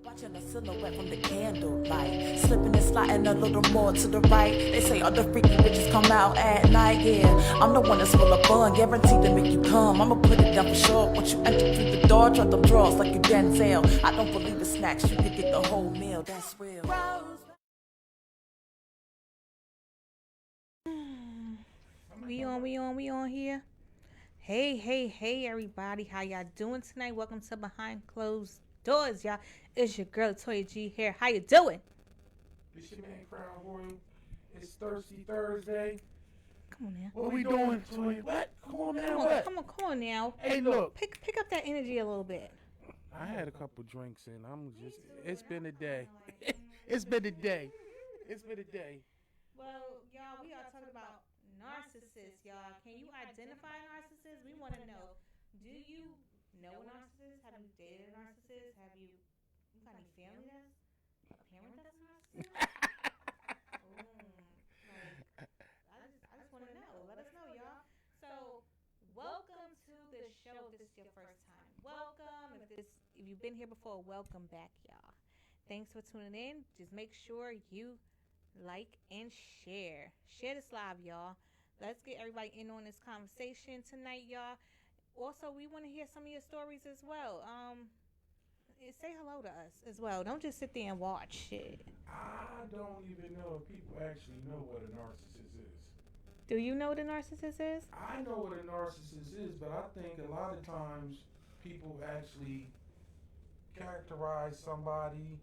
Watching the silhouette from the candlelight, slipping and sliding a little more to the right. They say other freaky bitches come out at night. Yeah, I'm the one that's full of fun, guaranteed to make you come. I'ma put it down for sure. Once you enter through the door, drop them drawers like you Denzel. I don't believe the snacks, you could get the whole meal. That's real. We on here. Hey, everybody. How y'all doing tonight? Welcome to Behind Closed Doors, y'all. It's your girl, Toya G here. How you doing? It's your man, Crown Royal. It's Thirsty Thursday. Come on now. What we doing, Toya? What? Come on now, what? Come on now. Hey, look. Pick up that energy a little bit. I had a couple drinks and I'm just, it's been a day. It's been a day. Well, y'all, we are talking about narcissists, y'all. Can you identify a narcissist? We want to know. Do you know a narcissist? Have you dated a narcissist? Have you got any family that's a parent that's a narcissist? I just want to know. Let us know, y'all. So, welcome to the show. If this is your first time, welcome. If you've been here before, welcome back, y'all. Thanks for tuning in. Just make sure you like and share. Share this live, y'all. Let's get everybody in on this conversation tonight, y'all. Also, we want to hear some of your stories as well. Say hello to us as well. Don't just sit there and watch shit. I don't even know if people actually know what a narcissist is. Do you know what a narcissist is? I know what a narcissist is, but I think a lot of times people actually characterize somebody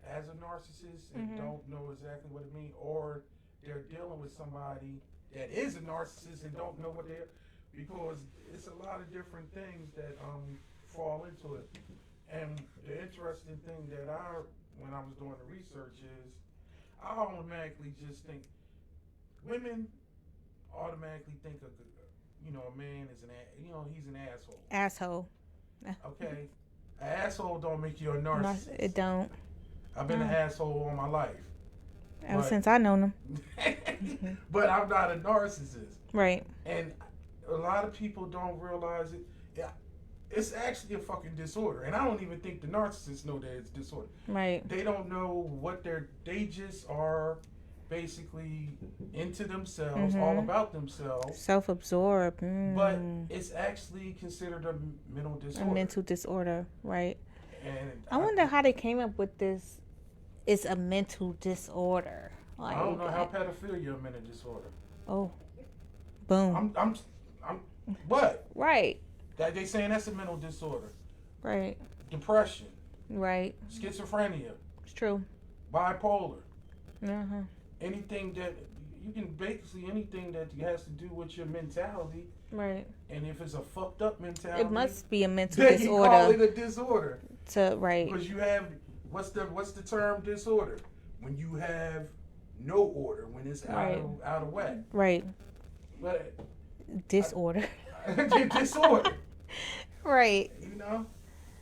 as a narcissist and don't know exactly what it means, or they're dealing with somebody that is a narcissist and don't know what they're, because it's a lot of different things that fall into it. And the interesting thing that when I was doing the research is, I automatically just think women automatically think of, a man is he's an asshole. Asshole. Okay, an asshole don't make you a narcissist. It don't. I've been an asshole all my life. Ever since I known him. But I'm not a narcissist. Right. And a lot of people don't realize it. Yeah, it's actually a fucking disorder. And I don't even think the narcissists know that it's disorder. Right. They don't know what they just are basically into themselves, all about themselves. Self-absorbed. But it's actually considered a mental disorder. A mental disorder, right. And I wonder how they came up with this. It's a mental disorder. I don't know how pedophilia a mental disorder. Oh, boom. I'm what? Right. That they saying that's a mental disorder. Right. Depression. Right. Schizophrenia. It's true. Bipolar. Uh-huh. Anything that anything that has to do with your mentality. Right. And if it's a fucked up mentality, it must be a mental then disorder. You call it a disorder. Right. Because you have what's the term disorder? When you have no order, when it's out of whack. Right. But disorder. Disorder. Right.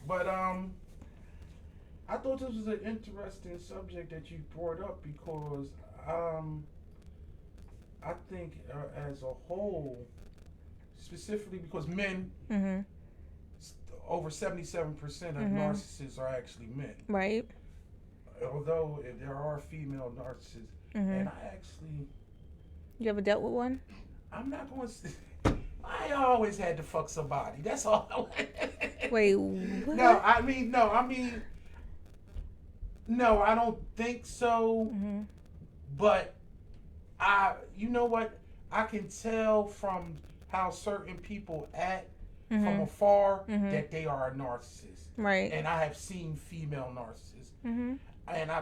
But I thought this was an interesting subject that you brought up because I think as a whole, specifically because men, over 77% of narcissists are actually men. Right. Although there are female narcissists, and You ever dealt with one? I'm not going to. I always had to fuck somebody. That's all. Wait. What? No, I don't think so. But you know what? I can tell from how certain people act from afar that they are a narcissist. Right. And I have seen female narcissists. And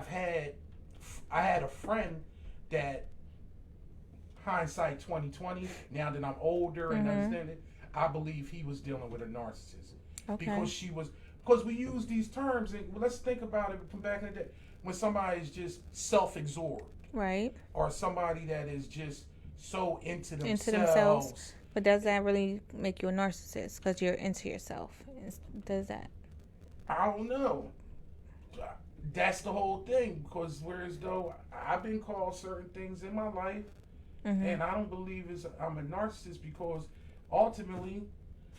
I had a friend that, hindsight 2020, now that I'm older and understand it, I believe he was dealing with a narcissist. Okay. Because we use these terms, and let's think about it from back in the day, when somebody is just self-absorbed. Right. Or somebody that is just so into themselves. But does that really make you a narcissist? Because you're into yourself. Does that? I don't know. That's the whole thing. Because whereas though I've been called certain things in my life, and I don't believe I'm a narcissist because ultimately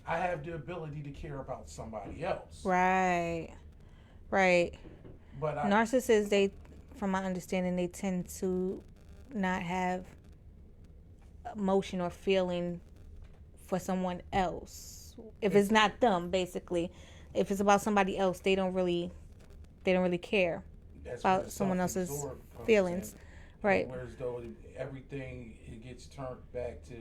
I have the ability to care about somebody else. Right. Right. But Narcissists, they, from my understanding, they tend to not have emotion or feeling for someone else. If it's not them, basically, if it's about somebody else, they don't really care about someone else's feelings. Right. Whereas though everything it gets turned back to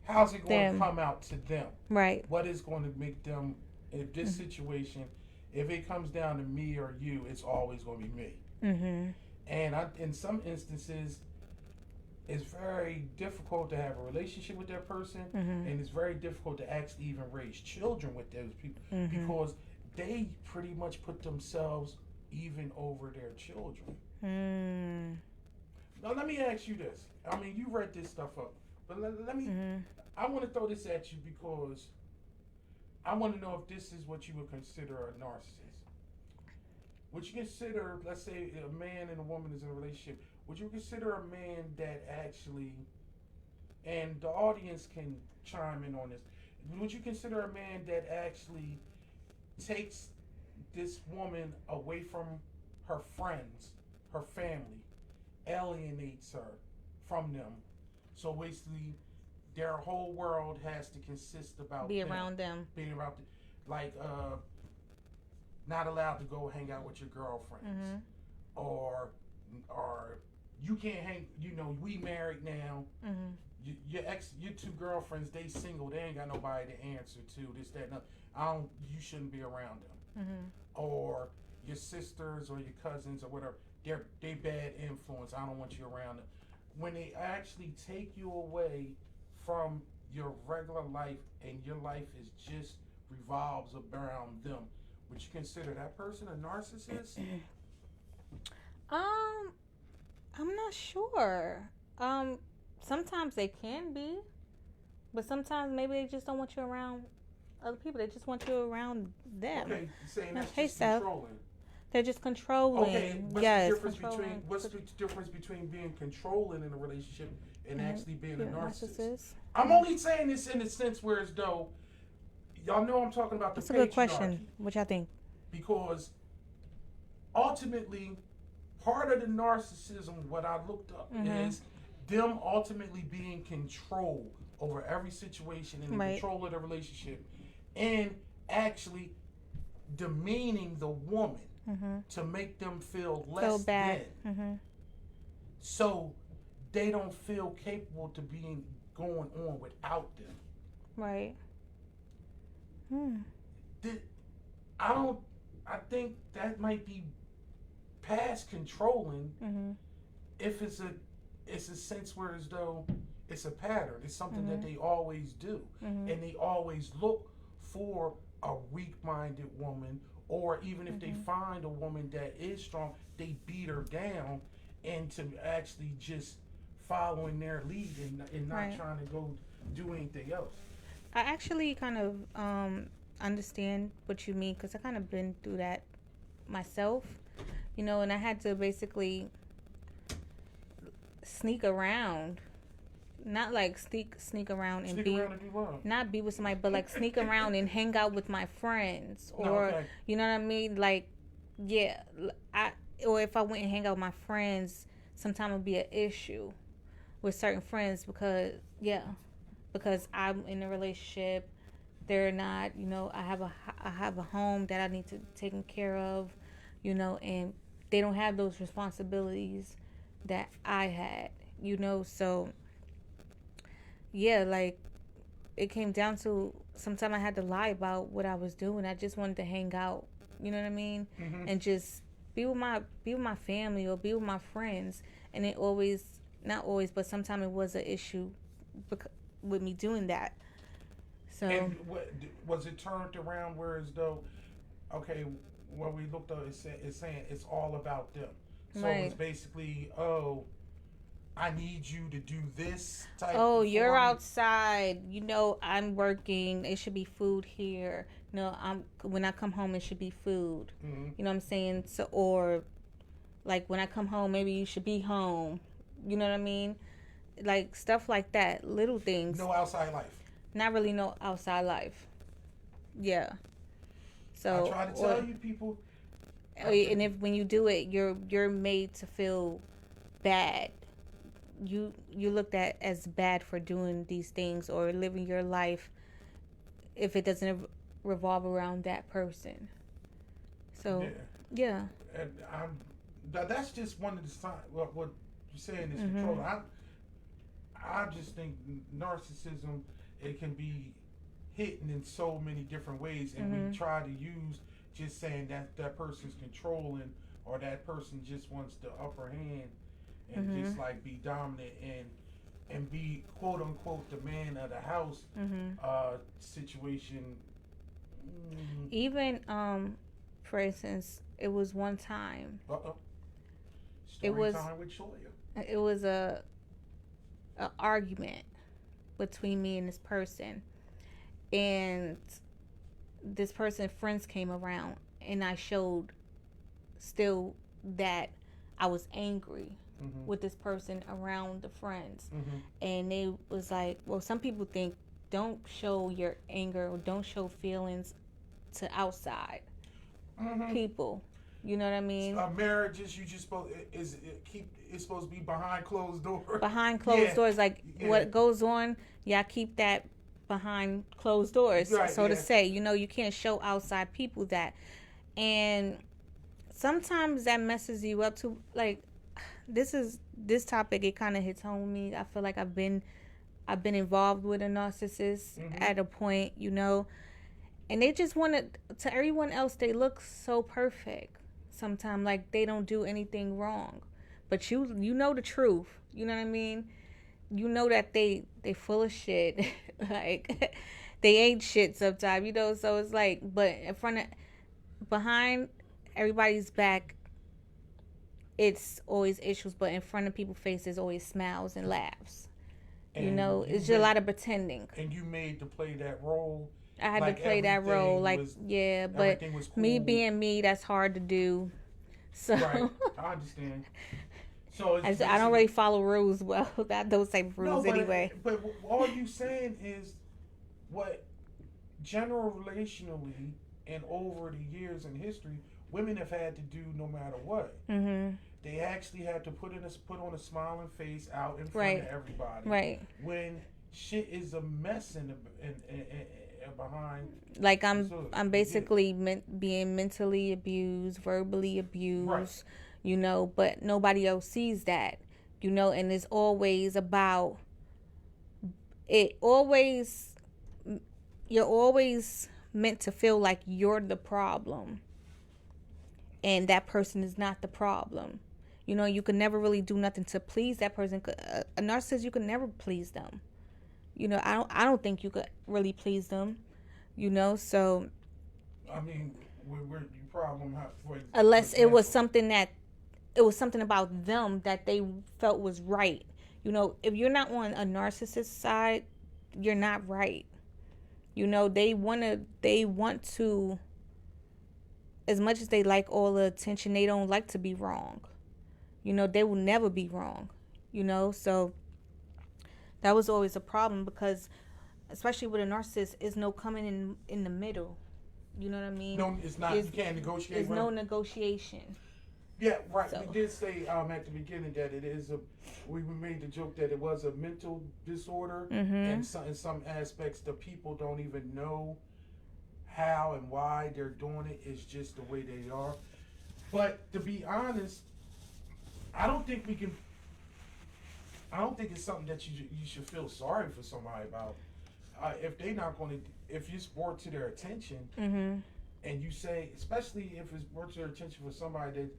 how's it going to come out to them? Right. What is going to make them, if this situation, if it comes down to me or you, it's always going to be me. Mm-hmm. And in some instances, it's very difficult to have a relationship with that person, and it's very difficult to actually even raise children with those people because they pretty much put themselves even over their children. Now, let me ask you this. I mean, you read this stuff up, but let me. I want to throw this at you because I want to know if this is what you would consider a narcissist. Would you consider, let's say, a man and a woman is in a relationship? Would you consider a man that actually, and the audience can chime in on this, would you consider a man that actually takes this woman away from her friends, her family, alienates her from them? So basically, their whole world has to consist about being around them. Being around, like, not allowed to go hang out with your girlfriends, or you can't hang. You know, we married now. Your two girlfriends, they single. They ain't got nobody to answer to. This, that, and you shouldn't be around them. Or your sisters or your cousins or whatever. They bad influence. I don't want you around them. When they actually take you away from your regular life and your life is just revolves around them, would you consider that person a narcissist? I'm not sure. Sometimes they can be, but sometimes maybe they just don't want you around other people. They just want you around them. Okay, saying that's just controlling. They're just controlling. Okay, what's the difference between being controlling in a relationship and actually being a narcissist? I'm only saying this in the sense where as though y'all know I'm talking about the patriarchy. That's a good question. Which I think. Because ultimately, part of the narcissism, what I looked up, is them ultimately being control over every situation and in control of the relationship, and actually demeaning the woman to make them feel less bad. than. So they don't feel capable to being going on without them. Right. I think that might be past controlling if it's a sense where as though it's a pattern. It's something that they always do. And they always look for a weak-minded woman, or even if they find a woman that is strong, they beat her down into actually just following their lead and not trying to go do anything else. I actually kind of understand what you mean, because I kind of been through that myself, you know, and I had to basically sneak around, not like sneak around and not be with somebody, but like sneak around and hang out with my friends, or you know what I mean, like or if I went and hang out with my friends, sometimes it'd be an issue with certain friends because I'm in a relationship. They're not, you know, I have a home that I need to take care of, you know, and they don't have those responsibilities that I had, you know. So yeah, like it came down to sometimes I had to lie about what I was doing. I just wanted to hang out, you know what I mean, and just be with my family or be with my friends. And it not always, but sometimes it was an issue with me doing that. So, and was it turned around where as though, okay, what we looked at is saying it's all about them. So it's basically, I need you to do this type. Oh, you're outside. You know, I'm working. It should be food here. No, when I come home, it should be food. You know what I'm saying? So, or like when I come home, maybe you should be home. You know what I mean? Like stuff like that, little things. No outside life. Not really no outside life. Yeah. So I try to tell you people, And if when you do it, you're made to feel bad. You looked at as bad for doing these things or living your life if it doesn't revolve around that person. So yeah. And that's just one of the signs. What you're saying is Mm-hmm. control. I just think narcissism, it can be hidden in so many different ways, and Mm-hmm. we try to use just saying that person's controlling or that person just wants the upper hand and Mm-hmm. just like be dominant and be quote unquote the man of the house Mm-hmm. situation. Even for instance, it was one time. Uh-oh. It Story was time with Shoya. it was a argument between me and this person, and this person's friends came around, and I showed still that I was angry Mm-hmm. with this person around the friends. Mm-hmm. And they was like, well, some people think don't show your anger or don't show feelings to outside Mm-hmm. people. You know what I mean? Marriages, you just supposed it's supposed to be behind closed doors. Behind closed doors, like what goes on, keep that behind closed doors, Right, so to say. You can't show outside people that. And sometimes that messes you up too. Like, this topic, it kind of hits home with me. I feel like I've been involved with a narcissist Mm-hmm. at a point, and they just want to everyone else, they look so perfect sometimes, like they don't do anything wrong, but you know the truth. You know what I mean? You know that they full of shit. Like, they ain't shit sometimes, so it's like, but behind everybody's back, it's always issues, but in front of people's faces, always smiles and laughs. And It's just a lot of pretending. And you made to play that role. I had like to play that role, like, was, but everything was cool. me being me, that's hard to do. So Right, I understand. So it's I don't really follow rules well. Those type of rules but anyway. But all you saying is what generationally and over the years in history, women have had to do no matter what. Mm-hmm. They actually had to put on a smiling face out in front Right. of everybody. Right. When shit is a mess in behind. Like, So, I'm basically being mentally abused, verbally abused, right. But nobody else sees that, and it's always about you're always meant to feel like you're the problem and that person is not the problem. You can never really do nothing to please that person. A narcissist, you can never please them. I don't think you could really please them. So I mean, where your problem? unless it was something about them that they felt was right. If you're not on a narcissist side, you're not right. They want to, as much as they like all the attention, they don't like to be wrong. They will never be wrong. So that was always a problem, because especially with a narcissist, is no coming in the middle. You know what I mean? No, it's not. You can't negotiate. There's no negotiation. Yeah, right. So. We did say at the beginning that it is we made the joke that it was a mental disorder, Mm-hmm. and in some aspects, the people don't even know how and why they're doing it. It's just the way they are. But to be honest, I don't think it's something that you should feel sorry for somebody about. If they're not going to, if it's brought to their attention, Mm-hmm. and you say, especially if it's brought to their attention for somebody that,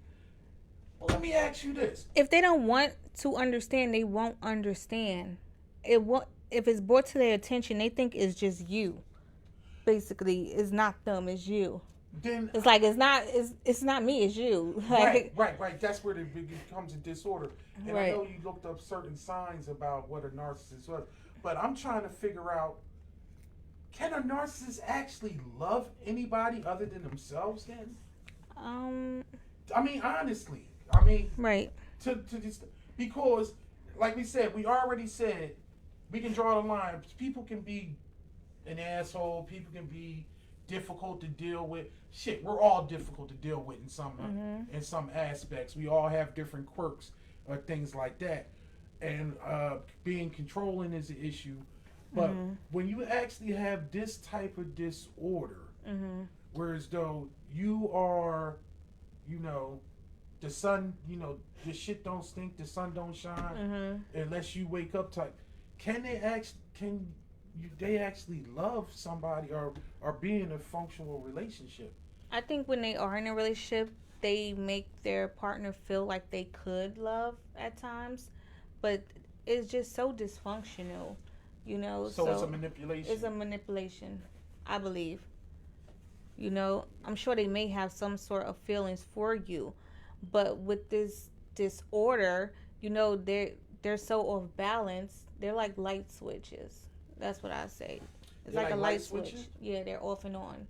well, let me ask you this. If they don't want to understand, they won't understand. If it's brought to their attention, they think it's just you. Basically, it's not them, it's you. Then It's like, it's not me, it's you. Like, right. That's where it becomes a disorder. And I Right. know you looked up certain signs about what a narcissist was, but I'm trying to figure out, can a narcissist actually love anybody other than themselves then? I mean, honestly. Right. To just, because, like we said, we already said, we can draw the line. People can be an asshole. People can be difficult to deal with. Shit, we're all difficult to deal with in some aspects. We all have different quirks or things like that, and being controlling is an issue. But when you actually have this type of disorder, whereas though you are, the sun, the shit don't stink, the sun don't shine unless you wake up type. Can they actually love somebody or be in a functional relationship? I think when they are in a relationship, they make their partner feel like they could love at times, but it's just so dysfunctional, So it's a manipulation. It's a manipulation, I believe. I'm sure they may have some sort of feelings for you, but with this disorder, they're so off balance. They're like light switches. That's what I say. It's like a light switch. Yeah, they're off and on.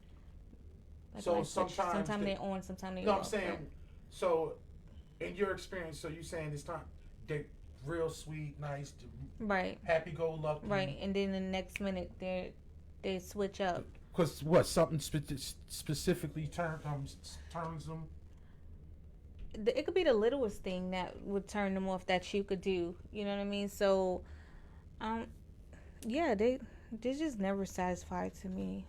Like so sometimes they're on, sometimes they're off. I'm saying, so in your experience, so you saying this time they're real sweet, nice, right, happy-go-lucky, right, and then the next minute they switch up. Because what, something specifically turns them? It could be the littlest thing that would turn them off that you could do. You know what I mean? So, yeah, they're just never satisfied to me.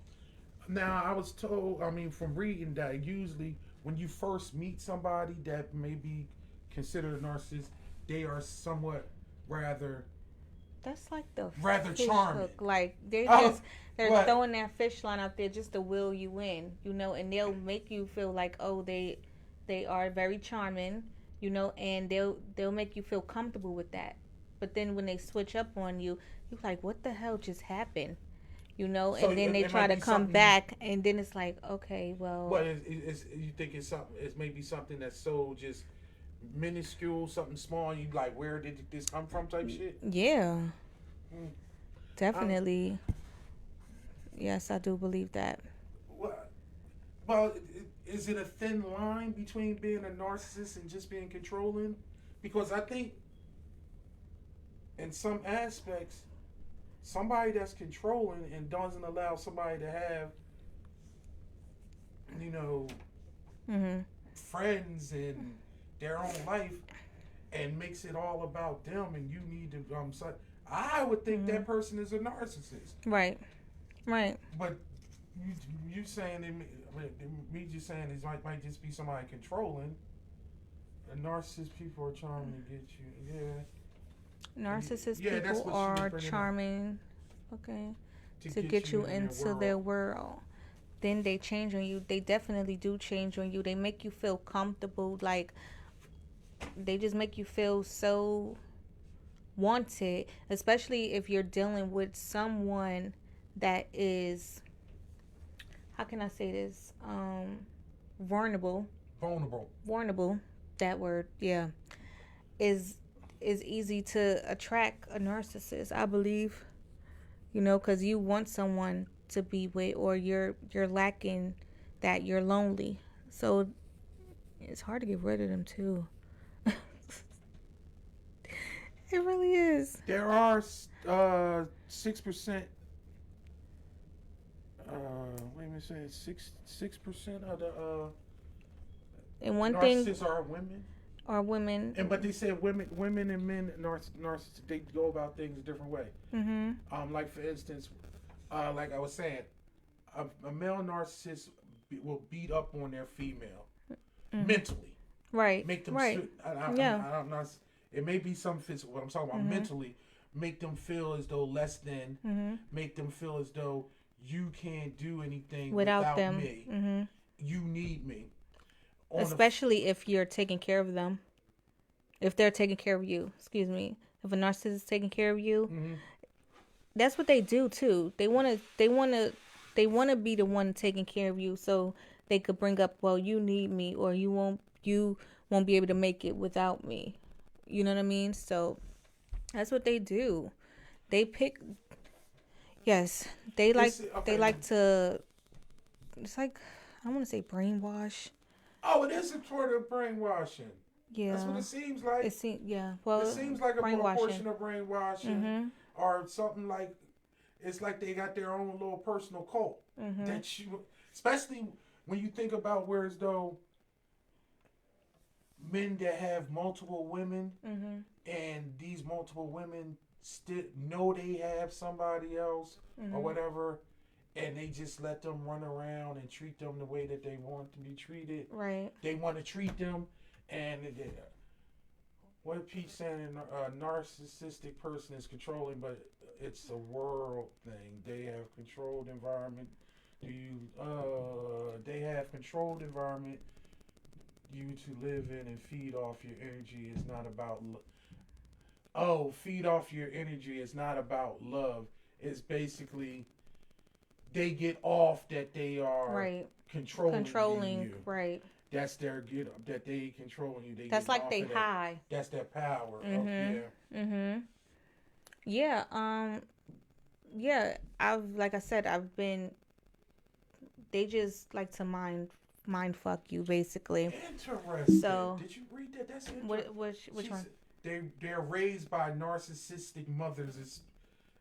Now, I was told, from reading that usually when you first meet somebody that may be considered a narcissist, they are somewhat rather... That's like the rather fish charming. Hook. Like they're throwing that fish line out there just to will you in, and they'll make you feel like, oh, they are very charming, and they'll make you feel comfortable with that. But then when they switch up on you, you're like, what the hell just happened? And then they try to come back, and then it's like, okay, well. But you think it's something? It's maybe something that's so just minuscule, something small. You like, where did this come from? Type shit. Yeah, definitely. Yes, I do believe that. Well, is it a thin line between being a narcissist and just being controlling? Because I think, in some aspects, somebody that's controlling and doesn't allow somebody to have, friends and their own life, and makes it all about them, and you need to I would think that person is a narcissist. Right. But you saying me just saying it might just be somebody controlling. And narcissist people are charming to get you. Yeah. Narcissist people are charming. Okay. To get you into their world. Then they change on you. They definitely do change on you. They make you feel comfortable. Like, they just make you feel so wanted, especially if you're dealing with someone that is, how can I say this? Vulnerable. That word, yeah, is easy to attract a narcissist, I believe. Because you want someone to be with, or you're lacking that, you're lonely. So it's hard to get rid of them too. It really is. There are 6%. Wait a minute, say 6% of the and one narcissists thing are women. But they say women and men narcissists, they go about things a different way. Like for instance, like I was saying, a male narcissist will beat up on their female mentally. Right. Make them. Right. I'm not. It may be some physical. What I'm talking about mentally, make them feel as though less than. Make them feel as though you can't do anything without them. Me. You need me. Especially if you're taking care of them. If they're taking care of you, excuse me. If a narcissist is taking care of you, that's what they do too. They wanna be the one taking care of you, so they could bring up, well, you need me, or you won't be able to make it without me. You know what I mean? So that's what they do. They pick. Yes, they like to. It's like, I don't want to say brainwash. Oh, it is a sort of brainwashing. Yeah, that's what it seems like. It seems like a proportion of brainwashing, or something like. It's like they got their own little personal cult that especially when you think about where as though men that have multiple women, and these multiple women still know they have somebody else or whatever, and they just let them run around and treat them the way that they want to be treated. Right. They want to treat them, and what Pete's saying, a narcissistic person is controlling, but it's a world thing. They have controlled environment. They have controlled environment you to live in and feed off your energy. Is not about feed off your energy is not about love. It's basically they get off that they are controlling you. Right. That's their that they controlling you. That's like they high. That's their power. Yeah. Yeah. I've been. They just like to mind fuck you, basically. Interesting. So, did you read that? That's interesting. Which one? They're raised by narcissistic mothers,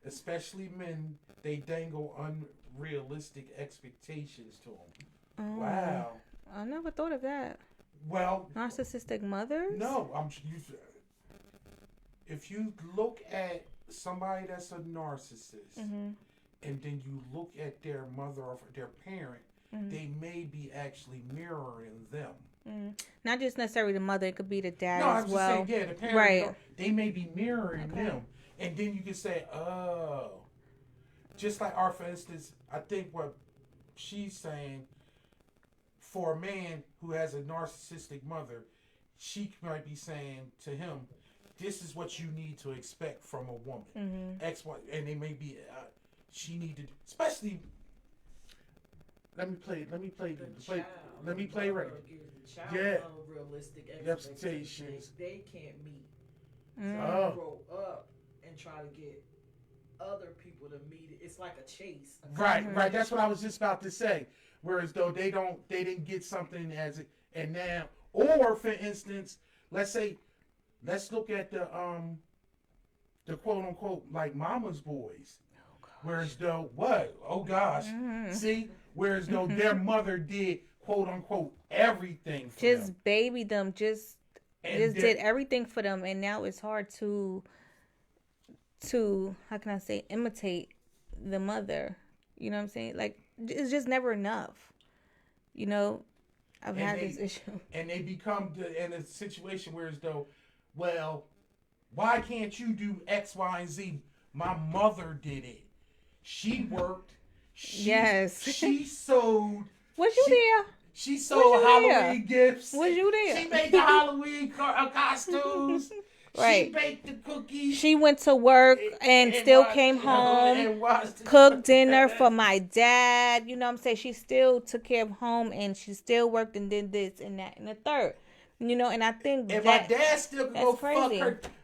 especially men. They dangle unrealistic expectations to them. Oh, wow. I never thought of that. Well, narcissistic mothers? No, if you look at somebody that's a narcissist, and then you look at their mother or their parent, they may be actually mirroring them. Not just necessarily the mother; it could be the dad as well. No, I'm just saying, the parent. Right. They may be mirroring them, and then you can say, "Oh," just like for instance, I think what she's saying. For a man who has a narcissistic mother, she might be saying to him, "This is what you need to expect from a woman." X, Y, and they may be. She needed, especially. Let me play right. Yeah. Unrealistic expectations they can't meet. So you grow up and try to get other people to meet it. It's like a chase. Right. That's what I was just about to say. Whereas though they didn't get something and now, or for instance, let's look at the quote unquote like mama's boys. Whereas though what? Oh gosh. See? Whereas though their mother did quote unquote everything for them. Just babied them, just did everything for them, and now it's hard to how can I say, imitate the mother. You know what I'm saying? Like, it's just never enough. You know, I've had this issue. And they become in a situation where as though, well, why can't you do X, Y, and Z? My mother did it. She worked. She sewed. Was you there? She sold Halloween gifts. Was you there? She made the Halloween costumes. Right. She baked the cookies. She went to work and still came home, cooked dinner for my dad. You know what I'm saying? She still took care of home, and she still worked and did this and that and the third. You know, and I think and my dad still could go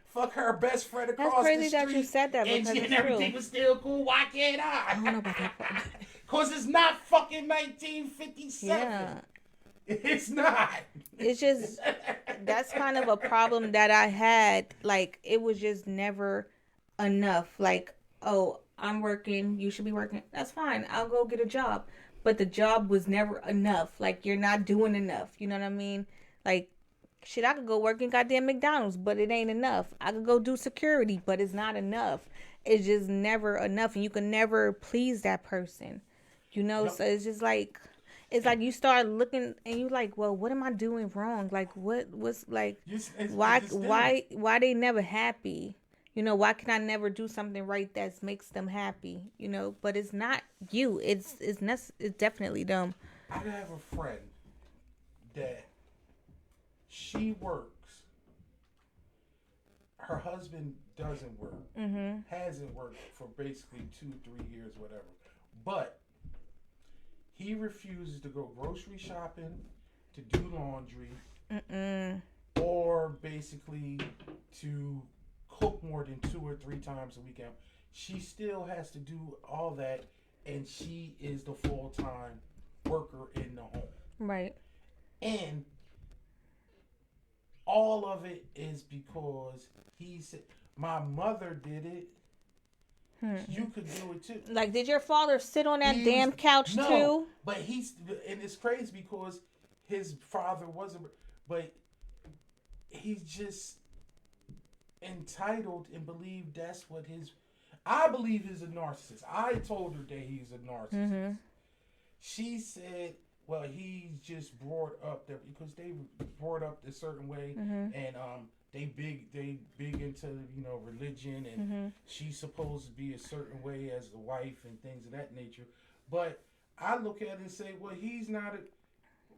fuck her best friend across the street. That's crazy that you said that, because and everything was still cool. Why can't I? I don't know about that part. Because it's not fucking 1957. Yeah. It's not. It's just, that's kind of a problem that I had. Like, it was just never enough. Like, oh, I'm working, you should be working. That's fine. I'll go get a job. But the job was never enough. Like, you're not doing enough. You know what I mean? Like, shit, I could go work in goddamn McDonald's, but it ain't enough. I could go do security, but it's not enough. It's just never enough. And you can never please that person. You know? No. So it's just like... It's like you start looking and you like, well, what am I doing wrong? Like, what's like, why they never happy? You know, why can I never do something right that makes them happy? You know, but it's not you. It's definitely them. I have a friend that she works. Her husband doesn't work. Hasn't worked for basically 2-3 years, whatever. But he refuses to go grocery shopping, to do laundry, or basically to cook more than 2 or 3 times a weekend. She still has to do all that, and she is the full-time worker in the home. Right. And all of it is because he said, my mother did it, You could do it too. Like, did your father sit on that damn couch too? But and it's crazy because his father wasn't, but he's just entitled and believed that's what I believe he's a narcissist. I told her that he's a narcissist. She said, well, he's just brought up there because they brought up a certain way, and they big into religion, and she's supposed to be a certain way as a wife and things of that nature. But I look at it and say, well, he's not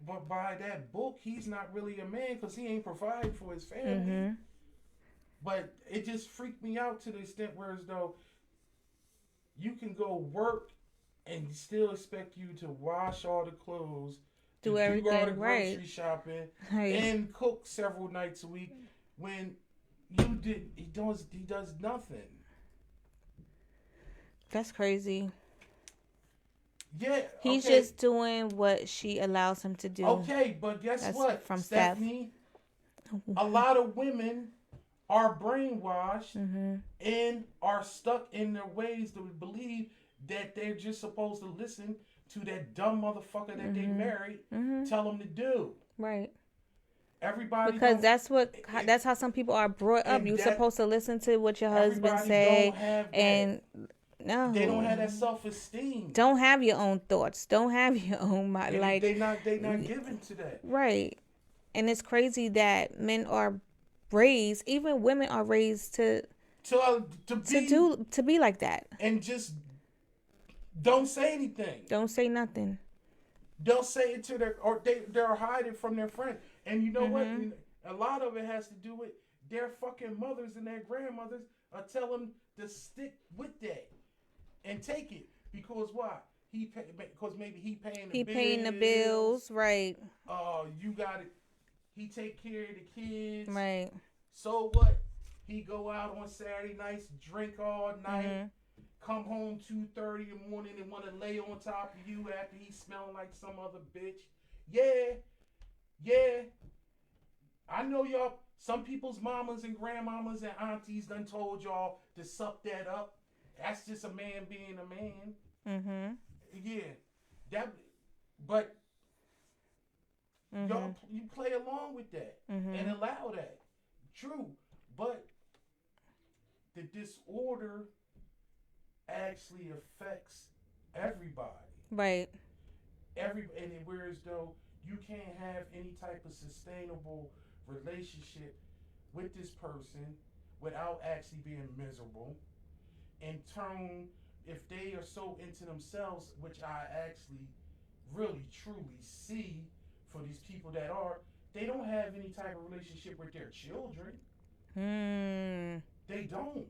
but by that book, he's not really a man because he ain't providing for his family. But it just freaked me out to the extent where as though you can go work and still expect you to wash all the clothes, do everything all the right, grocery shopping, and cook several nights a week when he does nothing. That's crazy. Yeah, he's just doing what she allows him to do. Okay, but guess what, from Stephanie? A lot of women are brainwashed and are stuck in their ways to believe that they're just supposed to listen to that dumb motherfucker that they married tell them to do. Right. Everybody, because that's how some people are brought up. You're supposed to listen to what your husband say, and no, they don't have that self-esteem. Don't have your own thoughts. Don't have your own mind. Like they not given to that. Right. And it's crazy that men are raised, even women are raised to be like that, and just don't say anything. Don't say nothing. Don't say it to they're hiding from their friend. And you know what? A lot of it has to do with their fucking mothers and their grandmothers are telling them to stick with that and take it because why? Because maybe he paying the bills, right? You got it. He take care of the kids, right? So what? He go out on Saturday nights, drink all night, come home 2:30 in the morning and want to lay on top of you after he smelling like some other bitch. Yeah. I know y'all. Some people's mamas and grandmamas and aunties done told y'all to suck that up. That's just a man being a man. Yeah, but y'all, you play along with that and allow that. True, but the disorder actually affects everybody. Right. And whereas though you can't have any type of sustainable relationship with this person without actually being miserable. In turn, if they are so into themselves, which I actually really truly see for these people that are, they don't have any type of relationship with their children. They don't.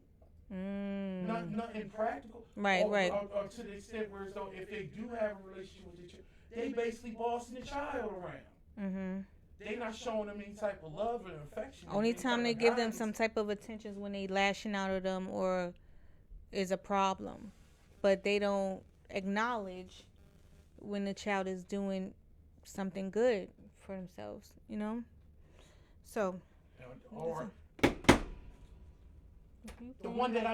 Nothing practical. Right. Or to the extent where so if they do have a relationship with their children, they basically bossing the child around. They not showing them any type of love and affection. Only time they give them some type of attention is when they lashing out at them or is a problem. But they don't acknowledge when the child is doing something good for themselves, So. Or the one that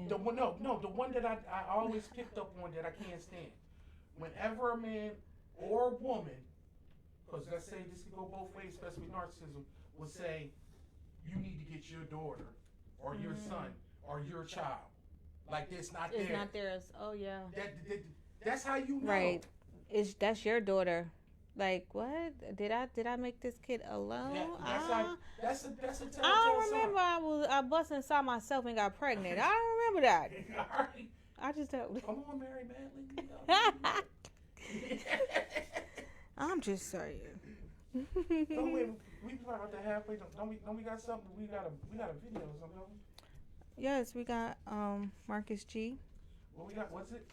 the one that I always picked up on that I can't stand. Whenever a man or a woman, because let's say this can go both ways, especially with narcissism, will say, you need to get your daughter or your son or your child. Like it's not theirs. It's not theirs. Oh yeah. That's how you know. Right. That's your daughter. Like what? Did I make this kid alone? Yeah, that's a telltale sign. I don't remember I bust inside myself and got pregnant. I don't remember that. All right. I just don't. Come on, Mary Madeline. I'm just saying. Don't we about to halfway. Don't we got something? We got a video or something. Yes, we got Marcus G. What we got? What's it?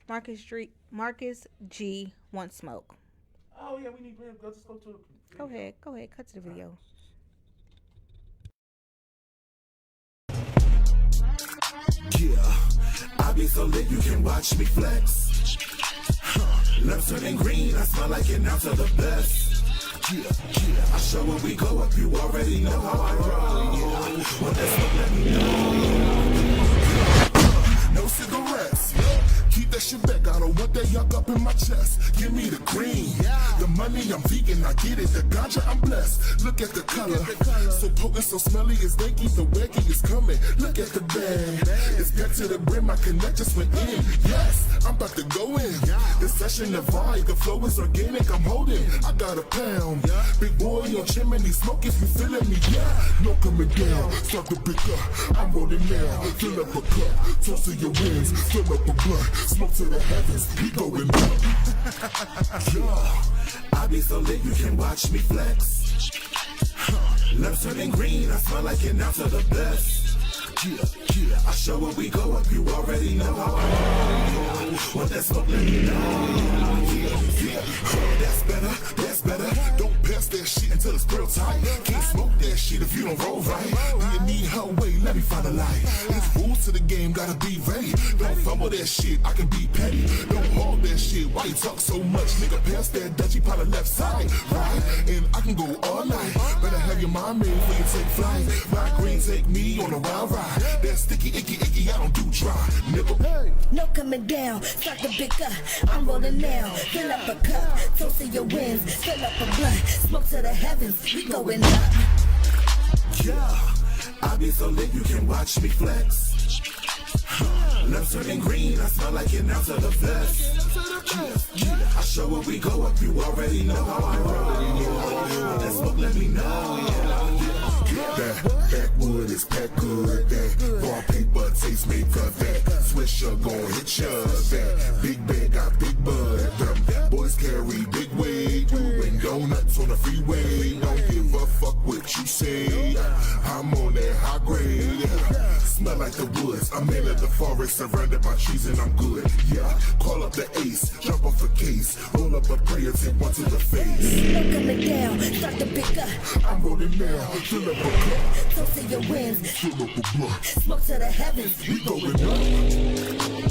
Marcus G wants smoke. Oh yeah, we need to go. Let's go to the video. Go ahead. Cut to the video. Yeah, I be so lit you can watch me flex. Lips turning green, I smell like an ounce of the best. Yeah, I show when we go up, you already know how I roll. When there's no let me know. No cigar. chest. Give me the green. The money I'm vegan, I get it. The ganja I'm blessed. Look at the color. So potent, so smelly, it's danky. The wacky is coming. Look at the bag. It's back to the brim. My connect just went in. Yes, I'm about to go in. The session, the vibe, the flow is organic. I'm holding. I got a pound. Big boy on chimney smoke if you feeling me. Yeah, no coming down. Start to pick up. I'm rolling now. Fill up a cup. Toss to your wins. Fill up a blunt. Smoke to the heavens. We going up. Yeah, I be so lit you can watch me flex. Lips turning green. I smell like an ounce of the best. Yeah, I show where we go up, you already know how I roll. Want that smoke, let me know. That's better. Don't pass that shit until it's real tight. Can't smoke that shit if you don't roll right. Do you need help? Wait, let me find a light. There's rules to the game, gotta be ready. Don't fumble that shit, I can be petty. Don't hold that shit, why you talk so much? Nigga, pass that Dutchie by the left side, right? And I can go all night. Better have your mind made before you take flight. My green take me on a wild ride. That sticky, icky, I don't do dry, nigga. No coming down, start to pick up. I'm rolling now, fill up a cup. Toast to your wins, fill up a blunt. Smoke to the heavens, we going up. Yeah, I be so lit you can watch me flex. Lips turning green, I smell like an ounce of the best. Yeah, I show where we go up, you already know how I roll. Want that smoke, let me know. That backwood is packed good. That raw paper taste maker. That swisher gon' hit ya. That big bag got big bud. Them boys carry big weight. Doing donuts on the freeway. Don't give a fuck what you say. I'm on that high grade. Smell like the woods. I'm in at the forest, surrounded by trees, and I'm good. Yeah, call up the ace, jump off a case, roll up a prayer, take one to the face. No coming down, start to pick up. I'm rolling now, fill up a cup. Toast to your wins, Fill up a blunt. smoke to the heavens. We going up.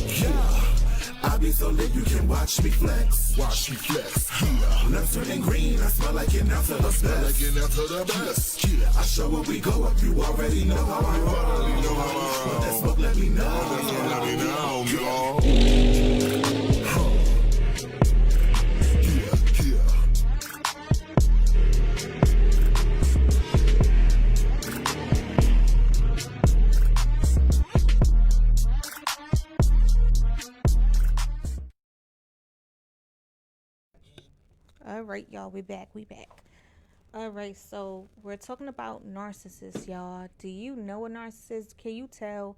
Yeah, I be so lit you can watch me flex. Watch me flex. Yeah, lips turning green. I smell like an ounce of the best. Like an ounce of the best. Yeah, I show where we go up. You already know how I roll. Want that smoke? Let me know. Let me know, y'all. Yeah, yeah. All right, y'all, we back. All right, so we're talking about narcissists, y'all. Do you know a narcissist? Can you tell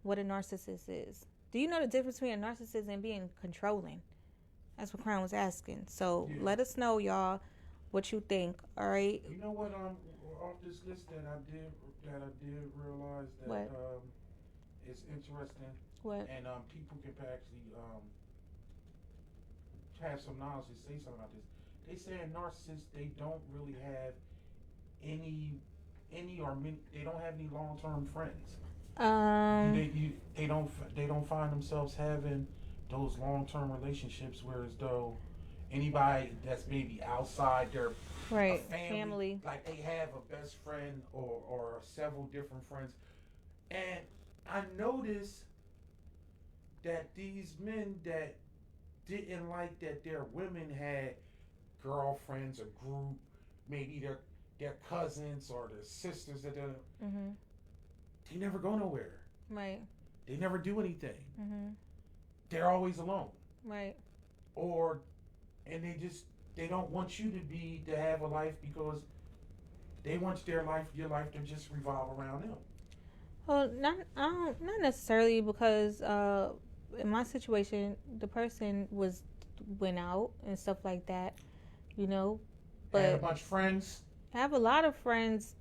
what a narcissist is? Do you know the difference between a narcissist and being controlling? That's what Crown was asking. So let us know, y'all, what you think. All right. You know what? Off this list that I did realize that What? It's interesting, What? and people can actually have some knowledge to say something about this. They say narcissists, they don't really have any or many, they don't have any long-term friends. They don't find themselves having those long-term relationships, whereas though anybody that's maybe outside their Right, family, like they have a best friend or several different friends. And I noticed that these men that didn't like that their women had girlfriends, a group, maybe their cousins or their sisters that they never go nowhere. Right. They never do anything. They're always alone. Right. And they don't want you to have a life because they want your life to just revolve around them. Well, not necessarily, because in my situation, the person went out and stuff like that, you know. But Had a bunch of friends. I have a lot of friends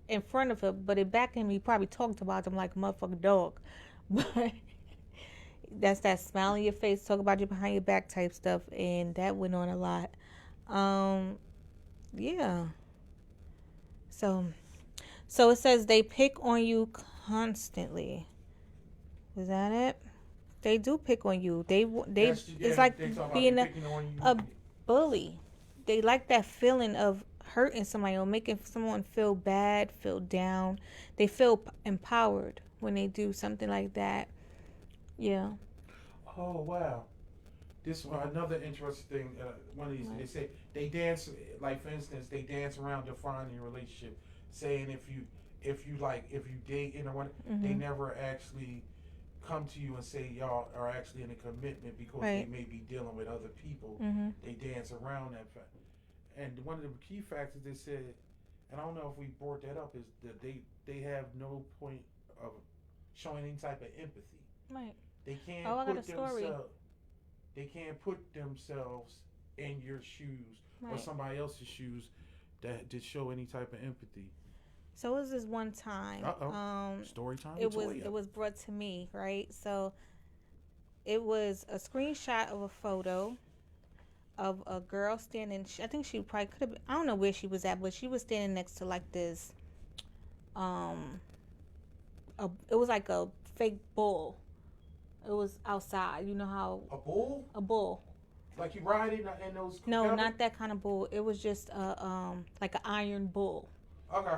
in front of him, but in back of him, he probably talked about them like a motherfucking dog. But that's that smile on your face, talk about you behind your back type stuff, and that went on a lot. Yeah. So it says they pick on you constantly. Is that it? They do pick on you. It's like being a bully. They like that feeling of hurting somebody or making someone feel bad, feel down. They feel empowered when they do something like that. Yeah. Oh wow. this another interesting thing. One of these, they say they dance. Like for instance, they dance around defining your relationship, saying if you date anyone, they never actually come to you and say y'all are actually in a commitment because they may be dealing with other people. They dance around that fact. And one of the key factors they said, and I don't know if we brought that up, is that they have no point of showing any type of empathy. Right. They can't I got put a story. themselves. They can't put themselves in your shoes or somebody else's shoes to show any type of empathy. So it was this one time. Story time. It was brought to me, right? So it was a screenshot of a photo of a girl standing. I think she probably could have. I don't know where she was at, but she was standing next to like this. It was like a fake bull. It was outside. You know how a bull? A bull. Like you ride it in those? No, not that kind of bull. It was just like an iron bull. Okay.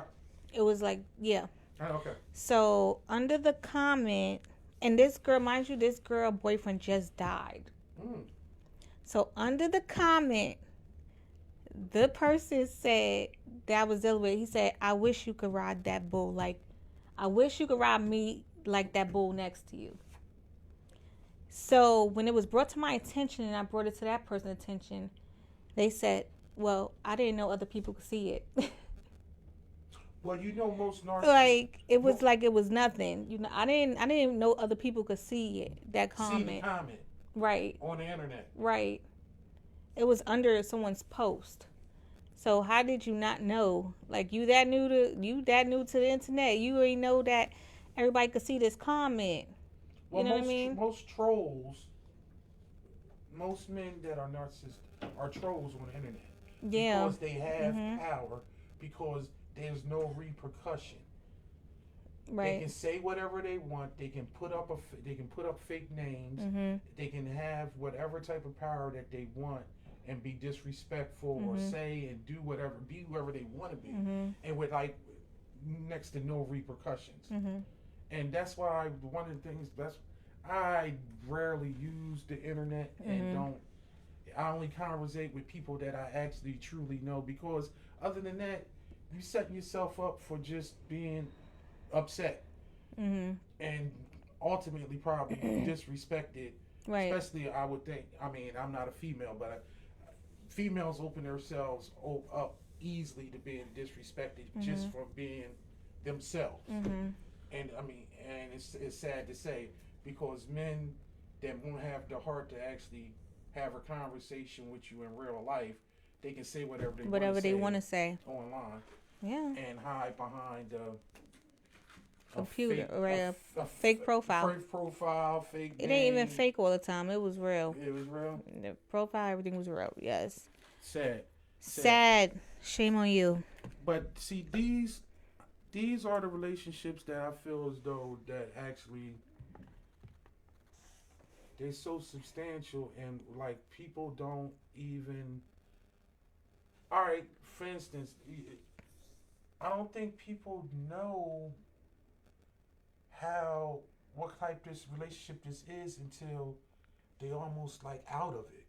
It was like, yeah. Oh, okay. So under the comment, and this girl, mind you, this girl boyfriend just died. So under the comment, the person said that was dealing with. He said, "I wish you could ride that bull. Like, I wish you could ride me like that bull next to you." So when it was brought to my attention and I brought it to that person's attention, they said, "Well, I didn't know other people could see it." Well, you know, most narcissists. Like it was like it was nothing. You know, I didn't know other people could see it. That comment. See the comment. Right. On the internet. Right. It was under someone's post. So how did you not know? Like you that new to the internet. You already know that everybody could see this comment. Well, you know what I mean? Most trolls, most men that are narcissists are trolls on the internet. Yeah. Because they have power, because there's no repercussion. Right. They can say whatever they want. They can put up fake names. They can have whatever type of power that they want and be disrespectful or say and be whoever they want to be, and with like next to no repercussions. And that's why one of the things I rarely use the internet and I only conversate with people that I actually truly know, because other than that, you setting yourself up for just being upset and ultimately probably disrespected. Right. Especially, I would think. I mean, I'm not a female, but females open themselves up easily to being disrespected just from being themselves. And I mean, and it's sad to say, because men that won't have the heart to actually have a conversation with you in real life, they can say whatever they want to say online. Yeah. And hide behind computer or a fake profile. Fake profile, fake It name. ain't even fake all the time. It was real. It was real? The profile, everything was real. Yes. Sad. Shame on you. But see, these are the relationships that I feel as though that actually they're so substantial, and like people don't even. All right, for instance, I don't think people know what type this relationship this is until they almost like out of it.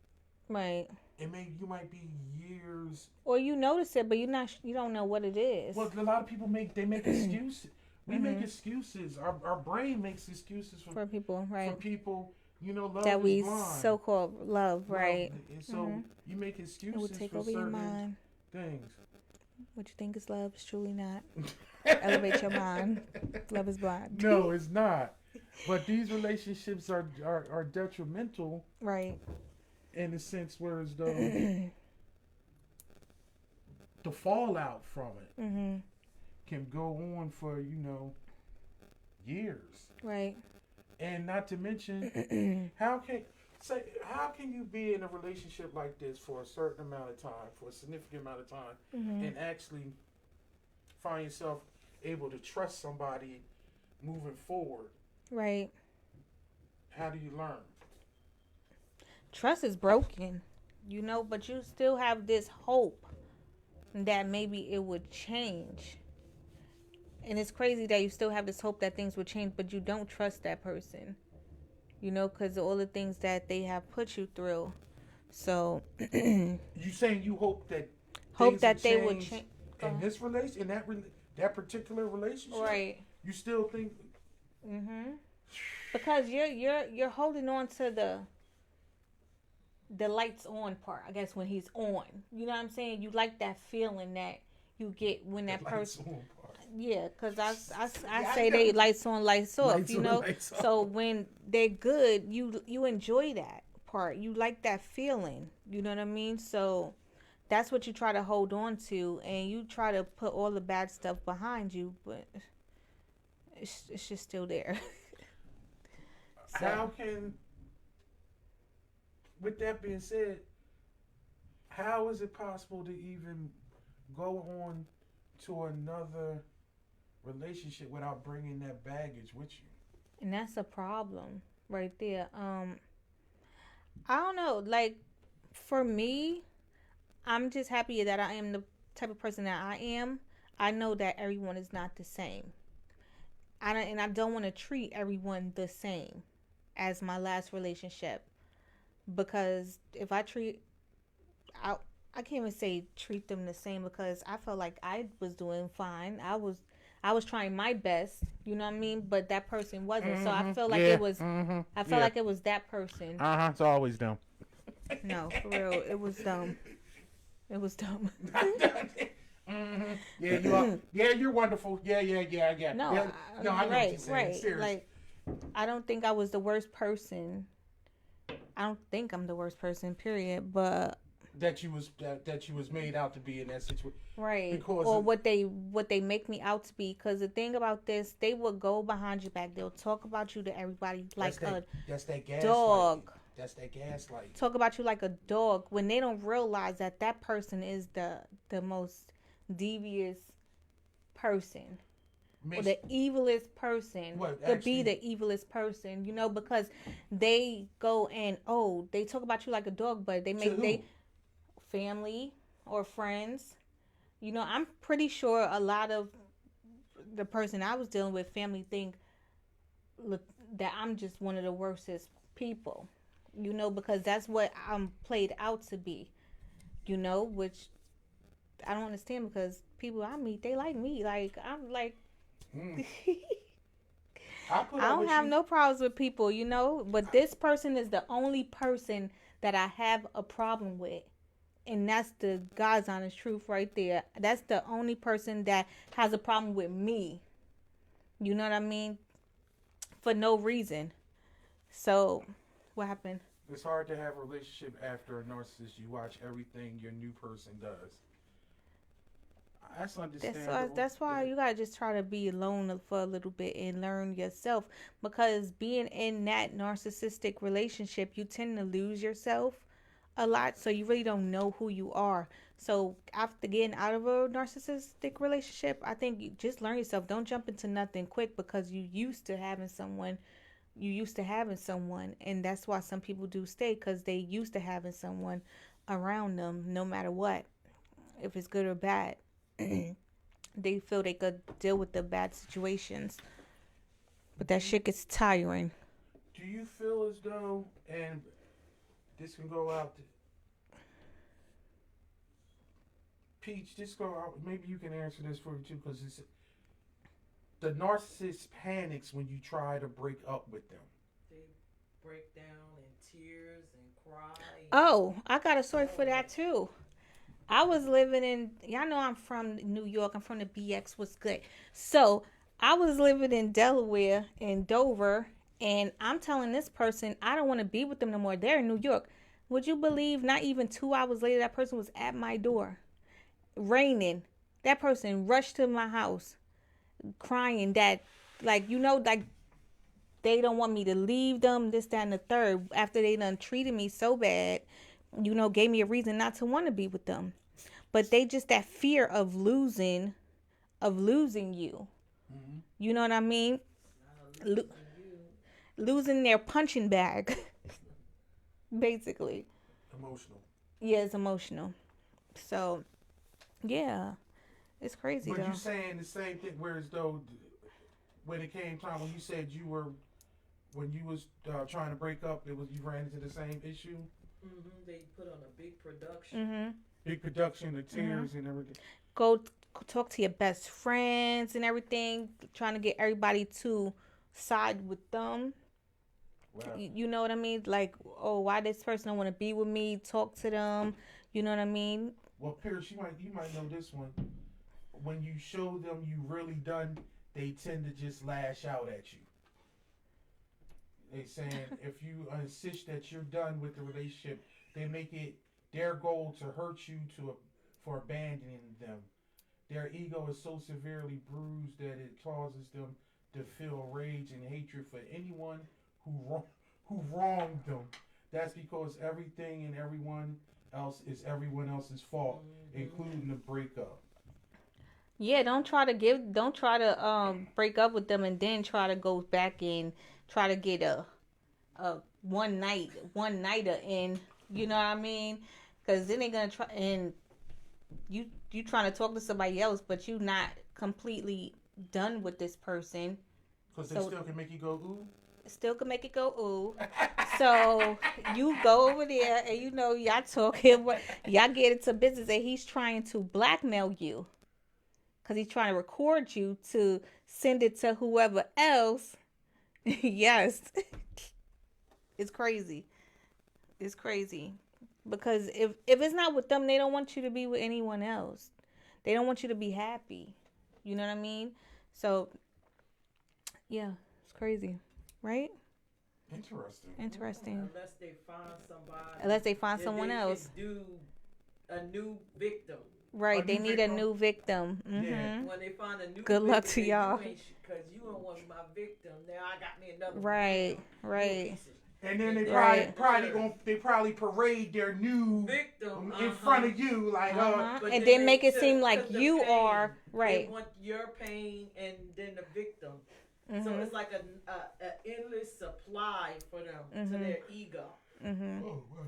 Right. You might be years. Or you notice it, but you don't know what it is. Well, a lot of people make excuses. We make excuses. Our brain makes excuses for people, right? For people, love that we is blind. so-called love, right? And so you make excuses. It will take for over your certain mind. Things. What you think is love is truly not. Elevate your mind. Love is blind. No, it's not. But these relationships are detrimental, right? In the sense where as though the fallout from it can go on for years, right? And not to mention, how can you be in a relationship like this for a certain amount of time, for a significant amount of time, and actually find yourself able to trust somebody moving forward? Right. How do you learn? Trust is broken, but you still have this hope that maybe it would change. And it's crazy that you still have this hope that things would change, but you don't trust that person. you know, because of all the things that they have put you through. So You saying you hope that hope things that have they would changed change. in this relation, in that particular relationship? Right. You still think? Because you're holding on to the lights on part, I guess, when he's on. You know what I'm saying? You like that feeling that you get when that person. Yeah, because I say they lights on, lights off. Lights you on, know, lights off. so when they're good, you enjoy that part. You like that feeling. You know what I mean? So that's what you try to hold on to, and you try to put all the bad stuff behind you, but it's just still there. So. How can, with that being said, how is it possible to even go on to another relationship without bringing that baggage with you? And that's a problem right there. I don't know. Like, for me, I'm just happy that I am the type of person that I am. I know that everyone is not the same. I don't want to treat everyone the same as my last relationship, because if I I can't even say treat them the same, because I felt like I was doing fine. I was trying my best, you know what I mean? But that person wasn't. So I felt like it was I felt like it was that person. It's always them. No, for real, it was dumb. It was dumb. Yeah, you are. Yeah, you're wonderful. Yeah, I get it. No, yeah. No, I know what you're saying. right. Seriously. Like, I don't think I was the worst person. I don't think I'm the worst person, period. But that you was made out to be in that situation. right. Because or what they make me out to be. Because the thing about this, they will go behind your back. They'll talk about you to everybody like that's that gaslight. dog. That's that gaslight. Talk about you like a dog when they don't realize that person is the most devious person. Or the evilest person. Could be the evilest person, you know, because they go and they talk about you like a dog, but they make they family or friends. You know, I'm pretty sure a lot of the person I was dealing with, family, think that I'm just one of the worstest people. You know, because that's what I'm played out to be. You know, which I don't understand, because people I meet, they like me. Like, I'm like, I don't have no problems with people, you know, but this person is the only person that I have a problem with. And that's the God's honest truth right there. That's the only person that has a problem with me. You know what I mean? For no reason. So, what happened? It's hard to have a relationship after a narcissist. You watch everything your new person does. That's understandable. That's why you gotta just try to be alone for a little bit and learn yourself. Because being in that narcissistic relationship, you tend to lose yourself a lot. So you really don't know who you are. So after getting out of a narcissistic relationship, I think you just learn yourself. Don't jump into nothing quick, because you used to having someone. And that's why some people do stay, because they used to having someone around them, no matter what, if it's good or bad. They feel they could deal with the bad situations, but that shit gets tiring. Do you feel as though, and this can go out to Peach, this go out, maybe you can answer this for me too, because it's the narcissist panics when you try to break up with them. They break down in tears and cry. Oh, I got a story for that too. I was living in, y'all know I'm from New York. I'm from the BX. What's good? So I was living in Delaware, in Dover, and I'm telling this person I don't want to be with them no more. They're in New York. Would you believe not even 2 hours later, that person was at my door, raining. That person rushed to my house, crying that, like, you know, like they don't want me to leave them, this, that, and the third, after they done treated me so bad, you know, gave me a reason not to want to be with them. But they just, that fear of losing you. Mm-hmm. You know what I mean? Losing their punching bag. Basically. Emotional. Yeah, it's emotional. So, yeah. It's crazy, but though. You saying the same thing, whereas though, when it came time when you said you were when you was trying to break up, you ran into the same issue. They put on a big production. Big production, the tears and everything. Go talk to your best friends and everything, trying to get everybody to side with them. Wow. You know what I mean? Like, oh, why this person don't want to be with me? Talk to them. You know what I mean? Well, Pierce, you might know this one. When you show them you really done, they tend to just lash out at you. They saying if you insist that you're done with the relationship, they make it their goal to hurt you for abandoning them. Their ego is so severely bruised that it causes them to feel rage and hatred for anyone who wronged them. That's because everything and everyone else is everyone else's fault, including the breakup. Yeah, don't try to break up with them and then try to go back and try to get a one nighter in. You know what I mean? Because then they're gonna try, and you trying to talk to somebody else, but you not completely done with this person. Because they still can make you go ooh. Still can make it go ooh. So you go over there and y'all talking, y'all get into business, and he's trying to blackmail you because he's trying to record you to send it to whoever else. Yes. It's crazy. It's crazy. Because if it's not with them, they don't want you to be with anyone else. They don't want you to be happy. You know what I mean? So, yeah, it's crazy. Right? Interesting. Unless they find somebody. Unless they find someone else. Do a new victim. Right, they need a new victim. Yeah. When they find a new Good victim, luck to y'all. Because you don't want my victim. Now I got me another Right, victim. right. And then they Right. probably parade their new victim in front of you, like But and then make it to- seem like to the you pain. are right. They want your pain and then the victim. So it's like a endless supply for them to their ego. Oh wow,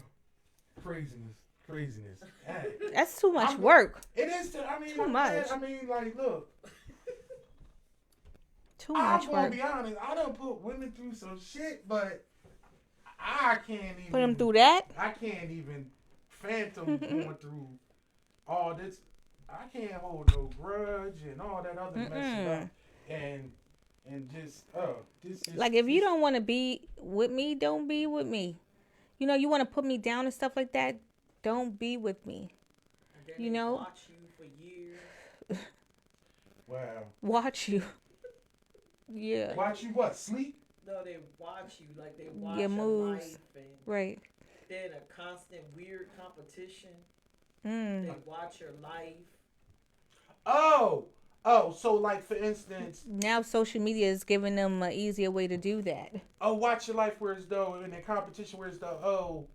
craziness. Hey, That's too much work. it is. Too much. Like, look. Too much I'm gonna work. be honest. I done put women through some shit, but I can't even Put them through that. I can't even phantom going through all this. I can't hold no grudge and all that other mess stuff. And just this is Like, if you don't want to be with me, don't be with me. You want to put me down and stuff like that. Don't be with me. And then You they know? watch you for years. wow. Watch you. Yeah. Watch you what? Sleep? No, they watch you like they watch Your your moves. life, and Right. they're in a constant weird competition. Mm. They watch your life. Oh, so like for instance, Now social media is giving them an easier way to do that. watch your life where as though in a competition where as though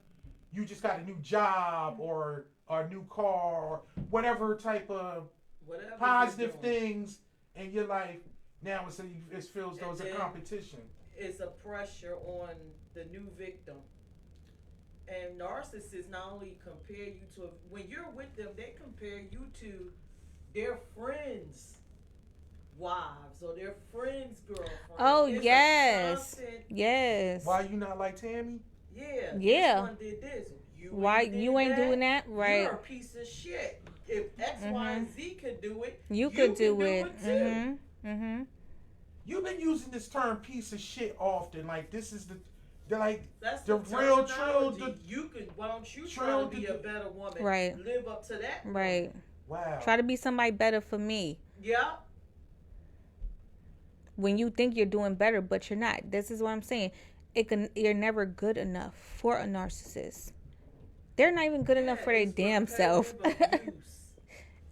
you just got a new job or a new car or whatever type of Whatever positive you're doing, things in your life. Now it feels though it's a And then- competition. it's a pressure on the new victim. And narcissists not only compare you to, when you're with them, they compare you to their friends' wives or their friends' girlfriends. Oh, It's a yes. constant, Yes. Why you not like Tammy? yeah. Yeah. This one did this. Why you ain't doing that? Right. You're a piece of shit. If X, Y, and Z could do it, You could do it. too. You've been using this term "piece of shit" often. Like this is That's the the real terminology. trill. You could. Why don't you try trill to be to- a better woman? Right. Live up to that. Right. Wow. Try to be somebody better for me. Yeah. When you think you're doing better, but you're not. This is what I'm saying. You're never good enough for a narcissist. They're not even good enough for their it's damn self. repetitive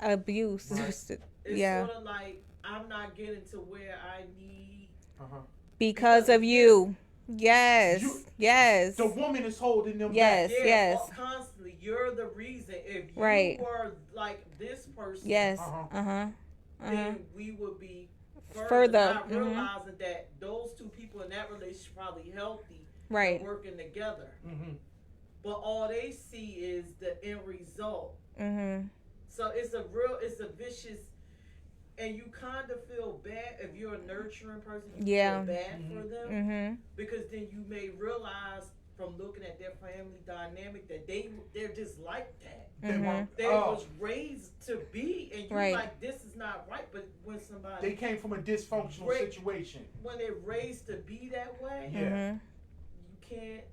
abuse. Abuse. Right. It's Yeah. sort of like I'm not getting to where I need. Because of you. Yes. Yes. The woman is holding them Yes. back. Yeah, yes. constantly. You're the reason. If you Right. were like this person, Yes. Uh-huh. then we would be Further. not realizing that those two people in that relationship probably healthy, Right. working together. Mm-hmm. But all they see is the end result. Mm-hmm. So it's a vicious. And you kind of feel bad if you're a nurturing person. You Yeah. feel bad for them Mm-hmm. because then you may realize from looking at their family dynamic that they're just like that. They weren't. They was raised to be, and you Right. like this is not right. But when somebody They came from a dysfunctional situation. when they're raised to be that way, Yeah. Mm-hmm. you can't.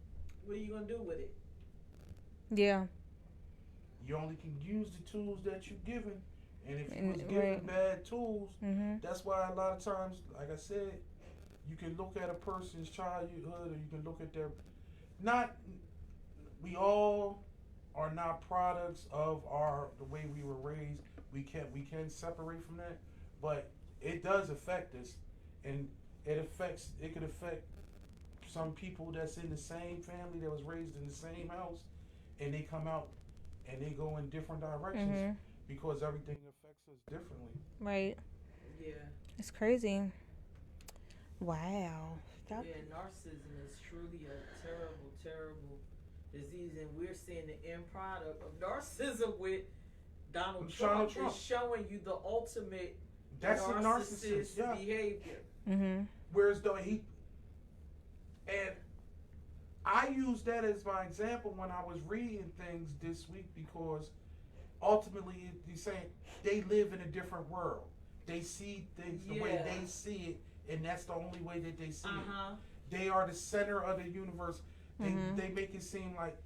What are you gonna do with it? Yeah. You only can use the tools that you're given. And if you And- was given right. bad tools, Mm-hmm. that's why a lot of times, like I said, you can look at a person's childhood or you can look at their we all are not products of the way we were raised. We can separate from that, but it does affect us, and it could affect some people that's in the same family that was raised in the same house, and they come out and they go in different directions Mm-hmm. because everything affects us differently. Right. Yeah. It's crazy. Wow. Stop. Yeah, narcissism is truly a terrible, terrible disease, and we're seeing the end product of narcissism with Donald Trump. Is showing you the ultimate That's a narcissist narcissist, yeah. behavior. Mm-hmm. Whereas though and I use that as my example when I was reading things this week because ultimately he's saying they live in a different world. They see things the way Yeah. they see it, and that's the only way that they see Uh-huh. it. They are the center of the universe. Mhm. They make it seem like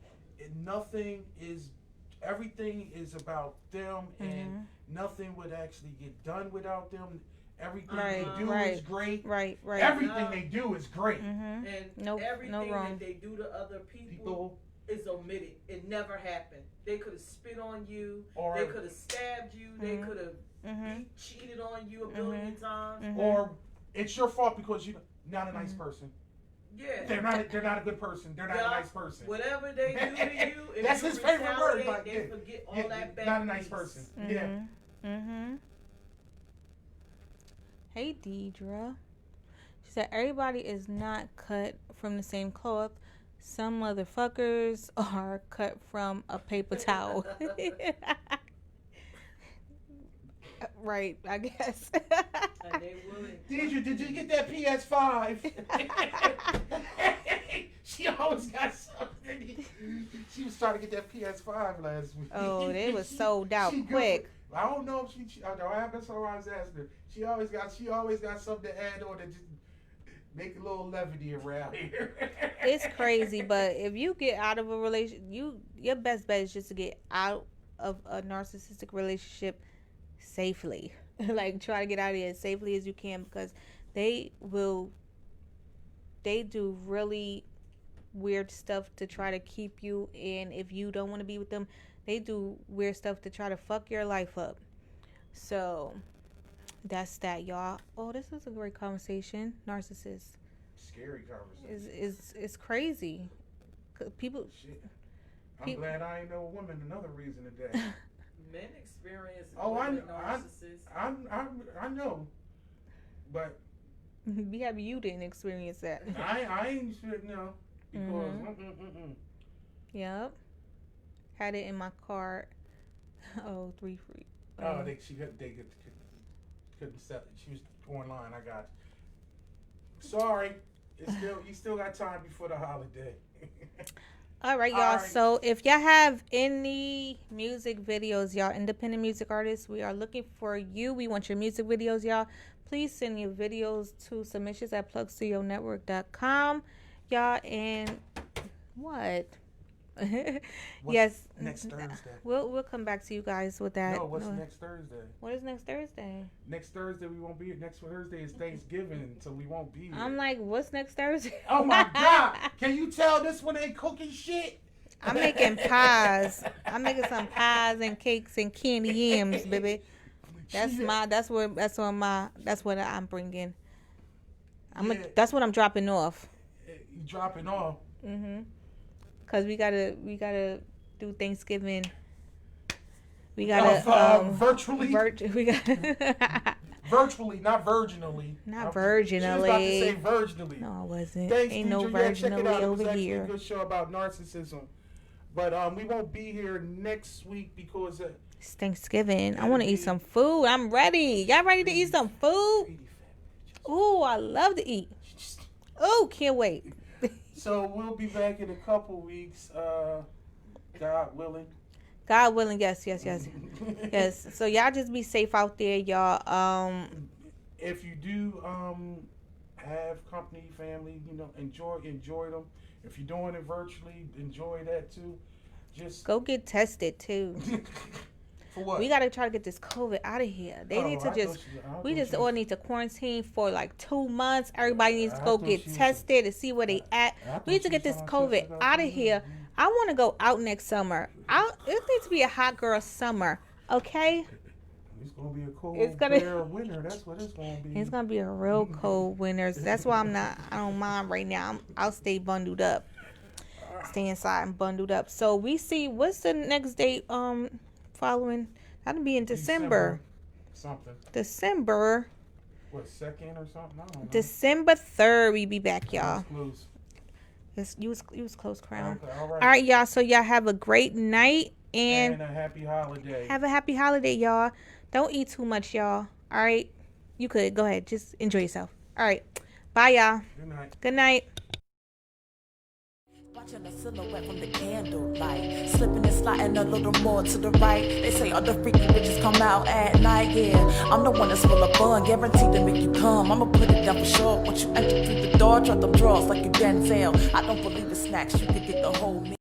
everything is about them, and nothing would actually get done without them. Everything Right, they do right. is great. Right. Right. Everything they do is great. Mm-hmm. And Nope, everything no wrong. that they do to other people People is omitted. It never happened. They could have spit on you. or They could have stabbed you. They could have Mm-hmm. cheated on you a billion times. Mm-hmm. or it's your fault because you're not a nice person. Yeah. They're not a good person. They're not a nice person. Whatever they do to you, if That's you his favorite word, retaliate, like, they yeah, forget all yeah, that bad. not a nice things. person. Mm-hmm. Yeah. Mm-hmm. Hey, Deidre. She said, everybody is not cut from the same cloth. Some motherfuckers are cut from a paper towel. Right, I guess. And they would. Did you get that PS5? She always got something. She was trying to get that PS5 last week. Oh, they was sold out She good quick. for- I don't know if she I don't have that's what I was asking her. She always got something to add on that just make a little levity around here. It's crazy, but if you get out of a relationship, your best bet is just to get out of a narcissistic relationship safely. Like, try to get out of it as safely as you can, because they do really weird stuff to try to keep you in. If you don't want to be with them, they do weird stuff to try to fuck your life up. So that's that, y'all. Oh, this is a great conversation. Narcissist Scary conversation. is crazy. 'Cause people Shit. I'm glad I ain't no woman. Another reason today. Men experience Oh, I with know. narcissists. I know, but be happy you didn't experience that. I ain't sure no because Yep. Had it in my cart. Oh, 3 free. oh they couldn't sell it. She was online. I got you. Sorry, you still got time before the holiday. All right, y'all. All right. So if y'all have any music videos, y'all, independent music artists, we are looking for you. We want your music videos, y'all. Please send your videos to submissions at plugstudio.network.com, y'all. And what? Yes. Next Thursday. We'll come back to you guys with that. No, what's next Thursday? What is next Thursday? Next Thursday we won't be here. Next Thursday is Thanksgiving, so we won't be here. I'm like, what's next Thursday? Oh my God! Can you tell this one ain't cooking shit? I'm making pies. I'm making some pies and cakes and candy yams, baby. That's what I'm bringing. That's what I'm dropping off. You dropping off? Cause we gotta do Thanksgiving. We gotta virtually. We got Virtually, not virginally. not She was about to say virginally. virginally. No, I wasn't. Thanks, Ain't no Deidre. Yeah, check it virginally out. It was over actually here. a good show about narcissism. But we won't be here next week because It's Thanksgiving. I want to eat some food. I'm ready. Y'all ready to eat some food? Ooh, I love to eat. Oh, can't wait. So we'll be back in a couple weeks, God willing. God willing, yes. Yes. So y'all just be safe out there, y'all. If you do have company, family, enjoy them. If you're doing it virtually, enjoy that too. Just Go get tested too. for what? We gotta try to get this COVID out of here. They need to we just all need to quarantine for like 2 months. Everybody needs to go get tested to see where they at. We need to get this COVID out of here. I want to go out next summer. It needs to be a hot girl summer, okay? It's gonna be a cold winter. That's what it's gonna be. It's gonna be a real cold winter. That's why I don't mind right now. I'll stay bundled up. Stay inside and bundled up. So we see what's the next date following. That'll be in December. Something. December. What, 2nd or something? I don't know. December 3rd we be back, y'all. You was close, Crown. Okay, all right, y'all. So y'all have a great night and a happy holiday. Have a happy holiday, y'all. Don't eat too much, y'all. All right. You could go ahead. Just enjoy yourself. All right. Bye, y'all. Good night. Good night. Watching the silhouette from the candlelight, slipping and sliding a little more to the right. They say other freaky bitches come out at night. Yeah, I'm the one that's full of fun, guaranteed to make you come. I'ma put it down for sure. Once you enter through the door, drop them drawers like you Denzel. I don't believe in snacks, you can get the whole meal.